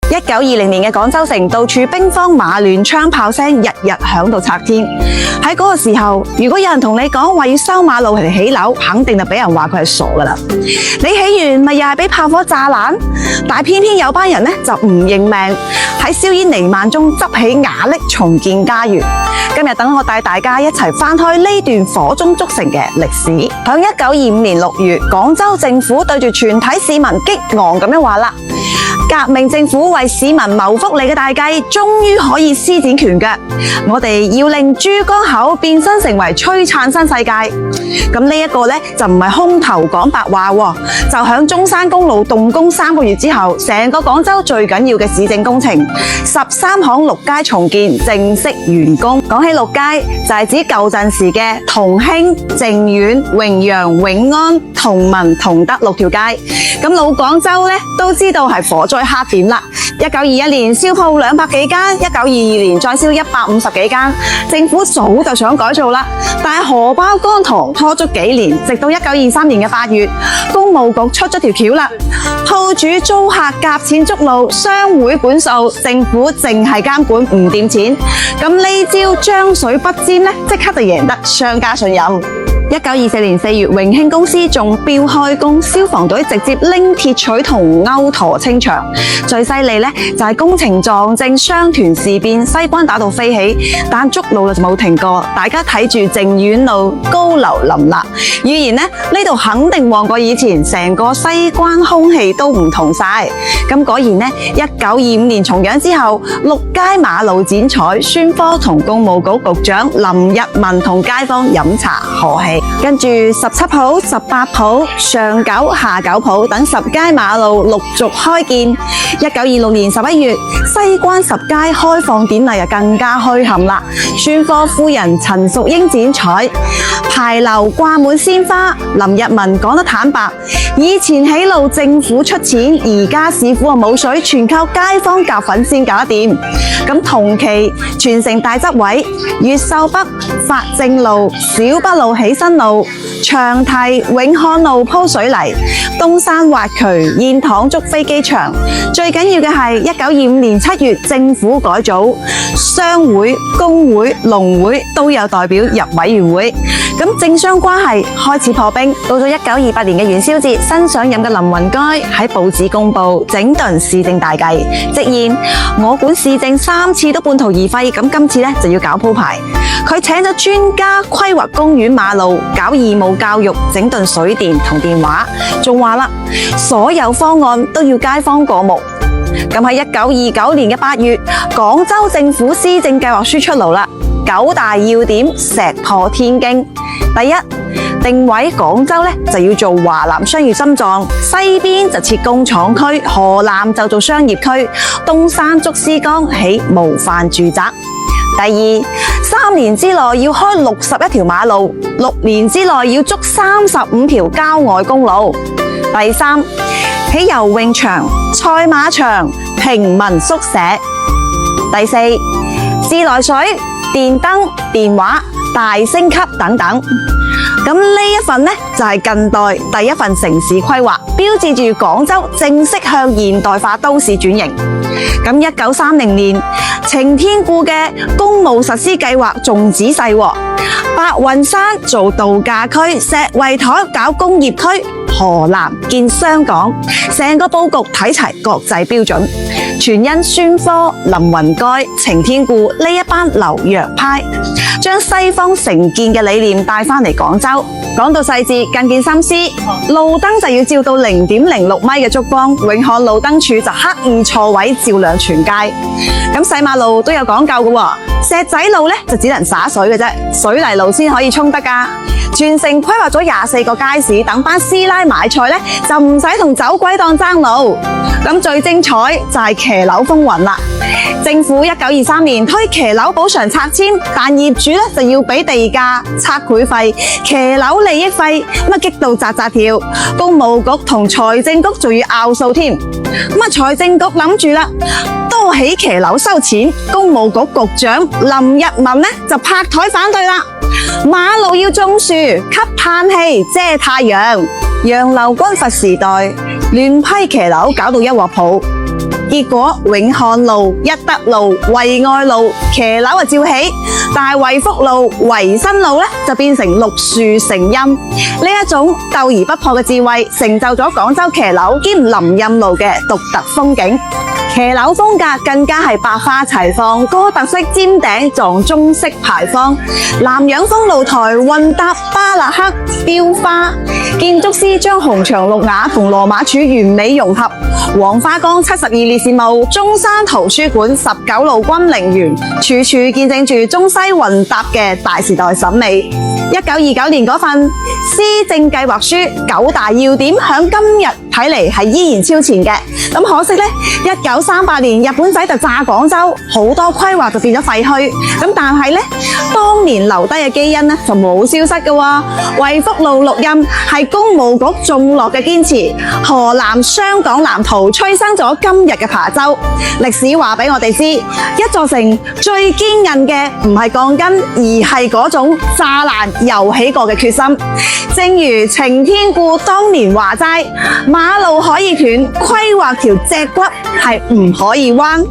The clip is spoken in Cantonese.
1920年嘅廣州城，到處兵荒馬亂，槍炮聲日日響到拆天。喺嗰個時候，如果有人同你講話要修馬路嚟起樓，肯定就俾人話佢係傻噶啦。你起完咪又係俾炮火炸爛？但係偏偏有班人呢就唔認命，喺硝煙彌漫中執起瓦礫重建家園。今日等我帶大家一齊翻開呢段火中築城嘅歷史。響1925年6月，廣州政府對住全體市民激昂咁樣話啦：革命政府為市民謀福利嘅大計終於可以施展拳腳，我哋要令珠江口變身成為璀璨新世界。咁呢一個呢，就唔係空頭講白話喎，就響中山公路動工3個月之後，成個廣州最緊要嘅市政工程13巷6街重建正式完工。講起6街，就係指舊陣時嘅同興、靜遠、榮陽、永安、同文、同德6條街。咁老廣州呢，都知道係火災黑點啦。1921年燒鋪200幾間，1922年再燒150幾間。政府早就想改造啦，但係荷包乾塘拖足幾年，直到1923年嘅8月，工務局出咗條橋啦。鋪主租客夾錢捉路，商會管數，政府淨係監管唔掂錢。咁呢招將水不沾呢，即刻就贏得商家信任。1924年4月，榮興公司中標開工，消防隊直接拎鐵錘同勾陀清場。最犀利呢，就係工程撞正商團事變，西關打到飛起，但捉路就冇停過。大家睇住靜遠路高樓林立，預言呢度肯定旺過以前，成個西關空氣都唔同晒。咁果然呢，1925年重陽之後，6街馬路剪彩，孫科同工務局局長林日文同街坊飲茶賀喜。跟住17鋪、18鋪、上九、下九鋪等10街馬路陸續開建。1926年11月，西關10街開放典禮更加墟冚啦。孫科夫人陳淑英剪彩，牌樓掛滿鮮花。林日文講得坦白：以前起路政府出錢，而家市府冇水，全靠街坊夾粉先搞得掂。咁同期全城大執位，越秀北發正路，小北路起新路，長堤永漢路鋪水泥，東山挖渠，燕塘築飛機場。最緊要嘅係1925年7月政府改組，商會、工會、農會都有代表入委員會。咁政商關係開始破冰。到咗1928年嘅元宵節，新上任嘅林雲該喺報紙公布整頓市政大計，直言我管市政3次都半途而廢，咁今次呢就要搞鋪排。佢請咗專家規劃公園馬路，搞義務教育，整頓水電同電話，仲話啦，所有方案都要街坊過目。咁喺1929年嘅8月，廣州政府施政計劃書出爐啦，9大要點石破天驚。第一，定位廣州呢就要做華南商業心臟，西邊就設工廠區，河南就做商業區，東山竹絲崗起模範住宅。第二，3年之內要開61條馬路，6年之內要築35條郊外公路。第三，起游泳場、賽馬場、平民宿舍。第四，自來水、電燈、電話大升級等等。咁呢一份呢，就係近代第一份城市規劃，標誌住廣州正式向現代化都市轉型。咁1930年，晴天顧嘅公務實施計劃仲仔細喎，白雲山做度假區，石圍台搞工業區，河南建商港，成個佈局睇齊國際標準，全因孫科、林雲該、晴天顧呢一班留洋派，將西方城建嘅理念帶返嚟廣州。講到細節更見心思，路燈就要照到0.06米嘅燭光，永漢路燈柱就刻意錯位照亮全街。咁洗馬路都有講究嘅喎，石仔路呢就只能灑水嘅啫，水泥路先可以沖得㗎。全城規劃咗24個街市，等班師奶買菜呢就唔使同走鬼檔爭路。咁最精彩就係騎樓風雲啦！政府1923年推騎樓補償拆遷，但業主呢就要俾地價、測繪費、騎樓利益費，激到扎扎跳。工務局同財政局仲要拗數添。財政局諗住啦，多起騎樓收錢，工務局局長林日文呢就拍台反對啦。馬路要種樹，吸碳氣，遮太陽。楊劉軍閥時代亂批騎樓，搞到一鑊泡。結果永漢路、一德路、惠愛路騎樓照起，但係惠福路、維新路就變成綠樹成蔭。呢一種鬥而不破嘅智慧，成就咗廣州騎樓兼林蔭路嘅獨特風景。騎樓風格更加係百花齊放，哥特式尖頂撞中式牌坊，南洋風露台混搭巴洛克雕花，建築師將紅牆綠瓦同羅馬柱完美融合。黃花崗72列線路、中山圖書館、19路軍陵園，處處見證住中西混搭嘅大時代審美。1929年嗰份施政計劃書9大要點，響今日睇嚟係依然超前嘅。咁可惜呢，1938年日本仔就炸廣州，好多規劃就變咗廢墟。咁但係呢，當年留低嘅基因呢就冇消失嘅喎。惠福路綠蔭係工務局種落嘅堅持，河南湘港藍圖催生咗今日嘅琶洲。歷史話俾我哋知，一座城最堅韌嘅唔係鋼筋，而係嗰種炸爛又起過嘅決心。正如程天顧當年話齋，馬路可以斷，規劃條脊骨係唔可以彎。